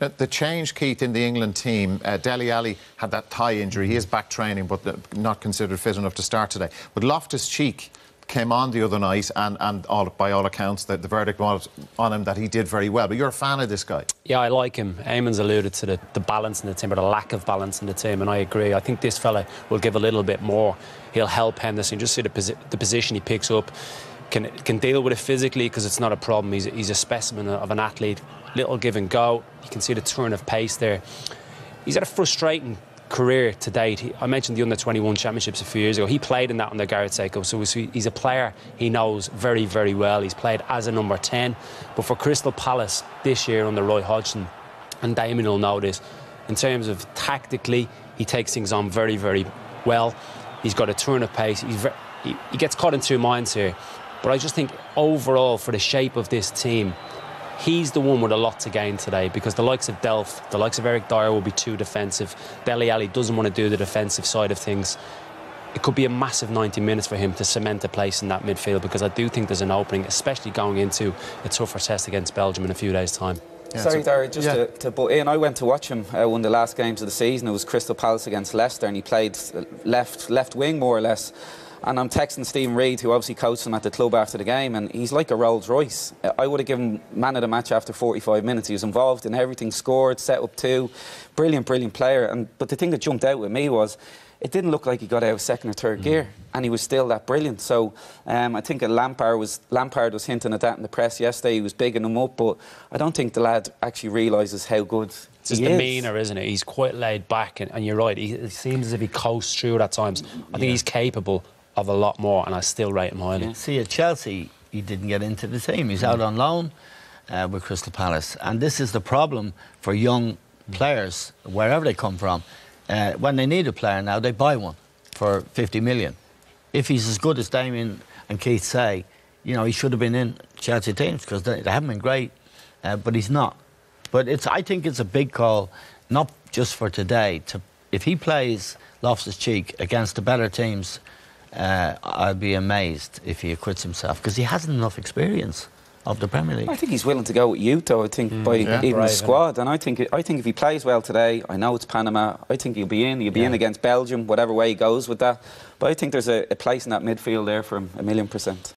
Now, the change, Keith, in the England team, Dele Alli had that thigh injury. He is back training, but not considered fit enough to start today. But Loftus-Cheek came on the other night, and by all accounts, the verdict was on him that he did very well. But you're a fan of this guy. Yeah, I like him. Eamon's alluded to the balance in the team, or the lack of balance in the team, and I agree. I think this fella will give a little bit more. He'll help Henderson. Just see the position he picks up. Can deal with it physically, because it's not a problem. He's a specimen of an athlete. Little give and go. You can see the turn of pace there. He's had a frustrating career to date. I mentioned the under-21 championships a few years ago. He played in that under Gareth Southgate, so he's a player he knows very, very well. He's played as a number 10, but for Crystal Palace this year under Roy Hodgson, and Damien will know this, in terms of tactically, he takes things on very, very well. He's got a turn of pace. He gets caught in two minds here, but I just think overall, for the shape of this team, he's the one with a lot to gain today, because the likes of Delph, the likes of Eric Dyer will be too defensive. Dele Alli doesn't want to do the defensive side of things. It could be a massive 90 minutes for him to cement a place in that midfield, because I do think there's an opening, especially going into a tougher test against Belgium in a few days' time. Yeah, sorry, Dara, just to butt in, I went to watch him one of the last games of the season. It was Crystal Palace against Leicester, and he played left wing, more or less. And I'm texting Stephen Reid, who obviously coached him at the club after the game, and he's like a Rolls Royce. I would have given him man of the match after 45 minutes. He was involved in everything, scored, set up two. Brilliant, brilliant player. But the thing that jumped out with me was, it didn't look like he got out of second or third gear, and he was still that brilliant. So I think Lampard was hinting at that in the press yesterday. He was bigging him up, but I don't think the lad actually realises how good it's his demeanour, isn't it? He's quite laid back, and you're right. It seems as if he coasts through it at times. I think he's capable of a lot more, and I still rate him highly. See, at Chelsea, he didn't get into the team. He's out on loan with Crystal Palace, and this is the problem for young players, wherever they come from. When they need a player now, they buy one for 50 million. If he's as good as Damien and Keith say, you know, he should have been in Chelsea teams, because they haven't been great, but he's not. But I think it's a big call, not just for today. If he plays Loftus-Cheek against the better teams, I'll be amazed if he acquits himself, because he hasn't enough experience of the Premier League. I think he's willing to go with you, though. I think by even the squad, and I think if he plays well today, I know it's Panama, I think he'll be in. He'll be in against Belgium, whatever way he goes with that. But I think there's a place in that midfield there for him, 1,000,000%.